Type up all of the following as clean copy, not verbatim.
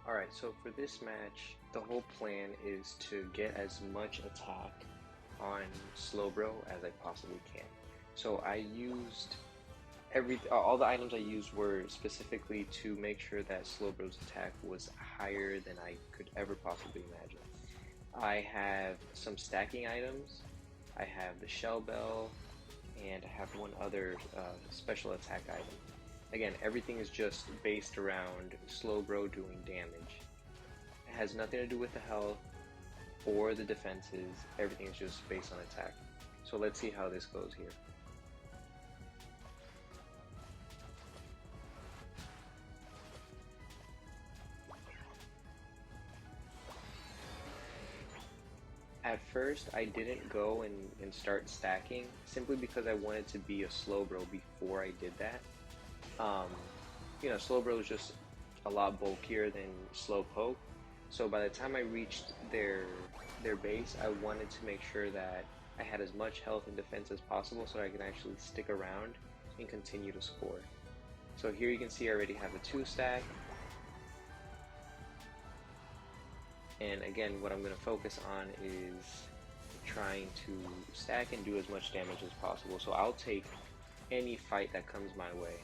Alright, so for this match, the whole plan is to get as much attack on Slowbro as I possibly can. So I used all the items I used were specifically to make sure that Slowbro's attack was higher than I could ever possibly imagine. I have some stacking items, I have the shell bell, and I have one other special attack item. Again, everything is just based around Slowbro doing damage. It has nothing to do with the health or the defenses, everything is just based on attack. So let's see how this goes here. At first, I didn't go and start stacking, simply because I wanted to be a Slowbro before I did that. Slowbro is just a lot bulkier than Slowpoke, so by the time I reached their base, I wanted to make sure that I had as much health and defense as possible so I can actually stick around and continue to score. So here you can see I already have a 2-stack. And again, what I'm going to focus on is trying to stack and do as much damage as possible. So I'll take any fight that comes my way.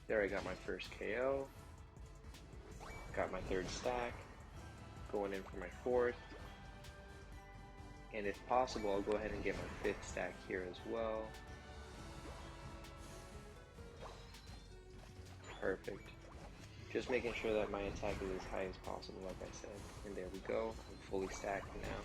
There, I got my first KO. Got my 3rd stack. Going in for my 4th. And if possible, I'll go ahead and get my 5th stack here as well. Perfect. Just making sure that my attack is as high as possible, like I said. And there we go. I'm fully stacked now.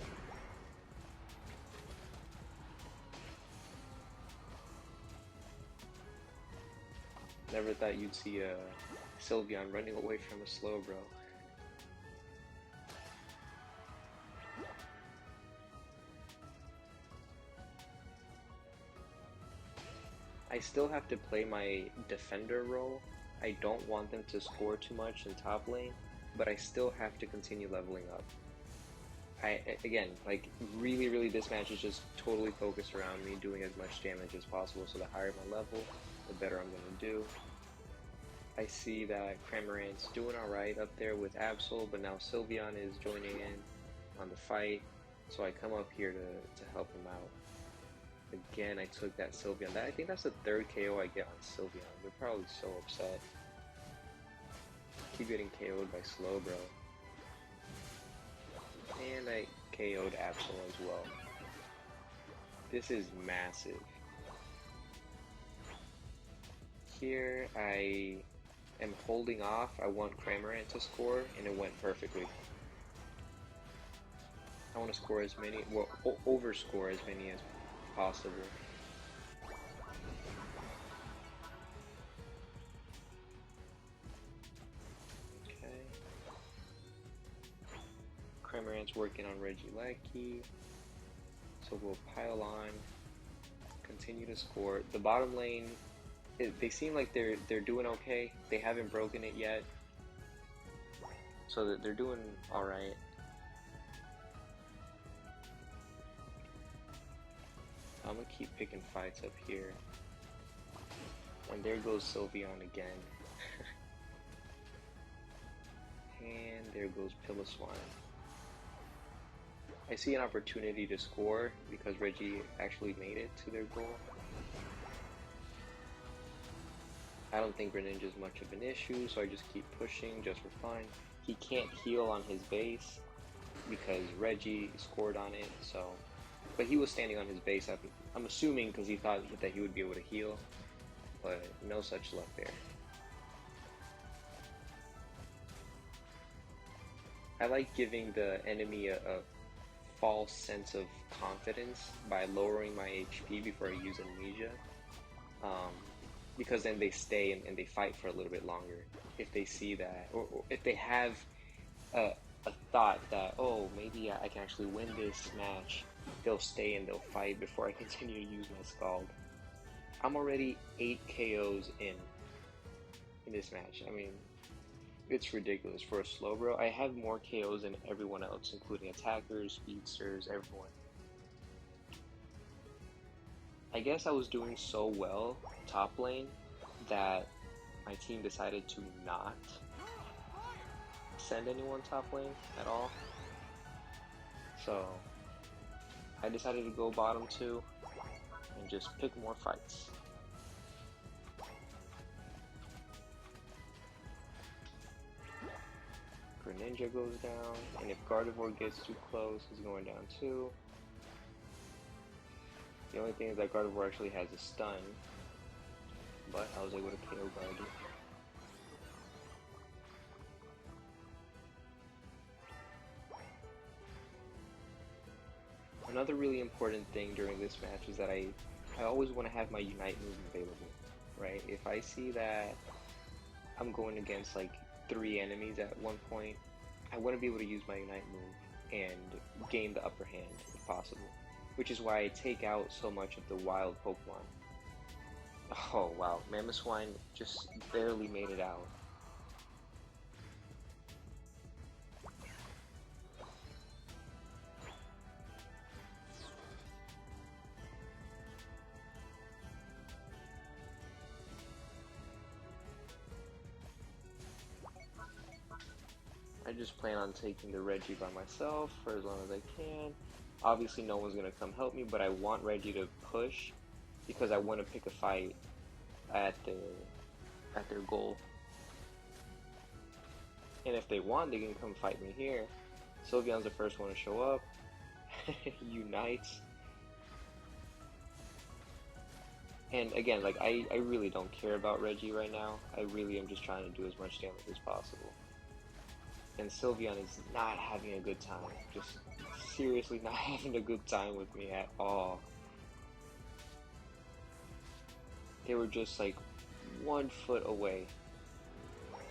Never thought you'd see a Sylveon running away from a Slowbro. I still have to play my defender role. I don't want them to score too much in top lane, but I still have to continue leveling up. Again, like, really this match is just totally focused around me doing as much damage as possible, so the higher my level, the better I'm going to do. I see that Cramorant's doing alright up there with Absol, but now Sylveon is joining in on the fight, so I come up here to help him out. Again, I took that Sylveon. I think that's the 3rd KO I get on Sylveon. They're probably so upset. Keep getting KO'd by Slowbro. And I KO'd Absol as well. This is massive. Here I am holding off. I want Cramorant to score, and it went perfectly. I want to score as many, well, overscore as many as possible. Okay. Cramorant's working on Regieleki, so we'll pile on, continue to score. The bottom lane, they seem like they're doing okay. They haven't broken it yet, so that they're doing all right. I'm gonna keep picking fights up here. And there goes Sylveon again. And there goes Piloswine. I see an opportunity to score because Reggie actually made it to their goal. I don't think Greninja is much of an issue, so I just keep pushing just for fun. He can't heal on his base because Reggie scored on it, so... But he was standing on his base, I'm assuming, because he thought that he would be able to heal, but no such luck there. I like giving the enemy a false sense of confidence by lowering my HP before I use Amnesia, because then they stay and they fight for a little bit longer if they see that, or if they have a thought that, oh, maybe I can actually win this match. They'll stay and they'll fight before I continue to use my Scald. I'm already 8 KOs in this match. I mean, it's ridiculous for a Slowbro. I have more KOs than everyone else, including attackers, speedsters, everyone. I guess I was doing so well top lane that my team decided to not send anyone top lane at all. So I decided to go bottom 2 and just pick more fights. Greninja goes down, and if Gardevoir gets too close, he's going down too. The only thing is that Gardevoir actually has a stun, but I was able to KO Gardevoir. Another really important thing during this match is that I always want to have my Unite move available, right? If I see that I'm going against like 3 enemies at one point, I want to be able to use my Unite move and gain the upper hand if possible, which is why I take out so much of the wild Pokemon. Oh wow, Mamoswine just barely made it out. I just plan on taking the Reggie by myself for as long as I can. Obviously no one's going to come help me, but I want Reggie to push because I want to pick a fight at their goal. And if they want, they can come fight me here. Sylveon's the first one to show up. Unites. And again, like I really don't care about Reggie right now. I really am just trying to do as much damage as possible. And Sylveon is not having a good time. Just seriously not having a good time with me at all. They were just like 1 foot away.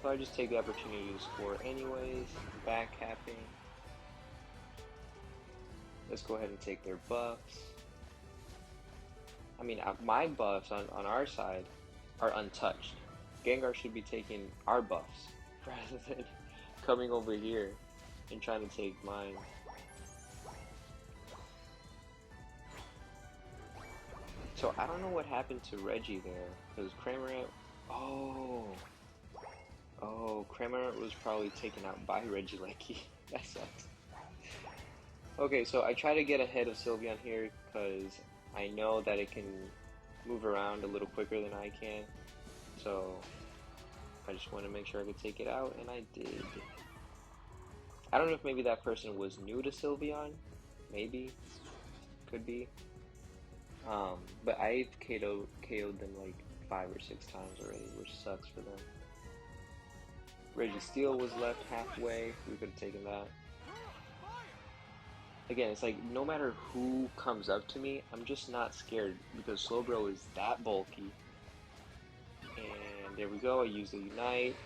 So I just take the opportunity to score anyways. Backcapping. Let's go ahead and take their buffs. I mean, my buffs on our side are untouched. Gengar should be taking our buffs rather than coming over here and trying to take mine. So I don't know what happened to Reggie there, because Cramorant, Cramorant was probably taken out by Regieleki. That sucks. Okay, so I try to get ahead of Sylveon here because I know that it can move around a little quicker than I can. So I just want to make sure I could take it out, and I did. I don't know if maybe that person was new to Sylveon. Maybe. Could be. But I've KO'd them like 5 or 6 times already, which sucks for them. Registeel was left halfway. We could have taken that. Again, it's like no matter who comes up to me, I'm just not scared because Slowbro is that bulky. And there we go, I used the Unite.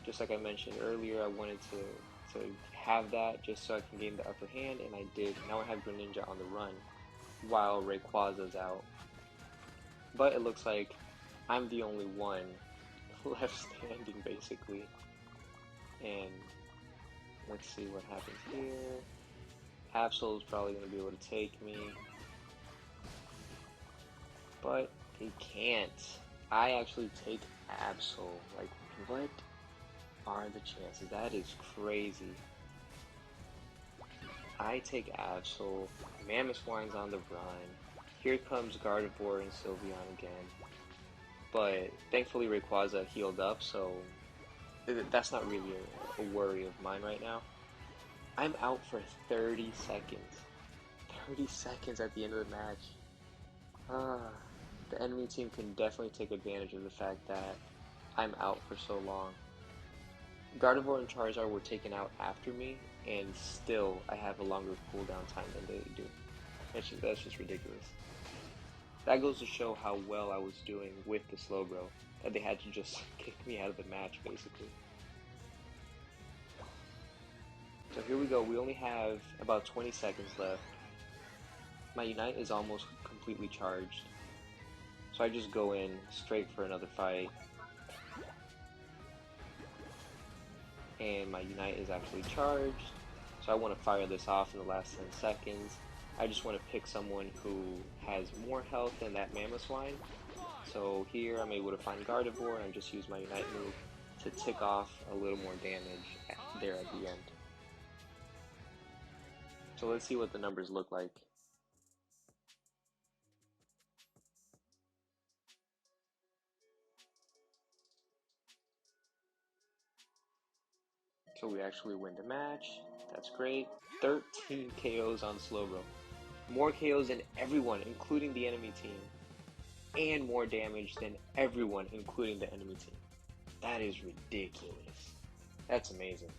Just like I mentioned earlier, I wanted to have that just so I can gain the upper hand, and I did. Now I have Greninja on the run while Rayquaza's out. But it looks like I'm the only one left standing basically. And let's see what happens here. Absol is probably going to be able to take me, but he can't. I actually take Absol. Like, what are the chances? That is crazy. I take Absol. Mamoswine's on the run. Here comes Gardevoir and Sylveon again. But thankfully Rayquaza healed up, so that's not really a worry of mine right now. I'm out for 30 seconds. 30 seconds at the end of the match. The enemy team can definitely take advantage of the fact that I'm out for so long. Gardevoir and Charizard were taken out after me, and still I have a longer cooldown time than they do. That's just ridiculous. That goes to show how well I was doing with the Slowbro, that they had to just kick me out of the match, basically. So here we go, we only have about 20 seconds left. My Unite is almost completely charged. So I just go in straight for another fight. And my Unite is actually charged. So I want to fire this off in the last 10 seconds. I just want to pick someone who has more health than that Mamoswine. So here I'm able to find Gardevoir and just use my Unite move to tick off a little more damage there at the end. So let's see what the numbers look like. So we actually win the match. That's great. 13 KOs on Slowbro. More KOs than everyone, including the enemy team. And more damage than everyone, including the enemy team. That is ridiculous. That's amazing.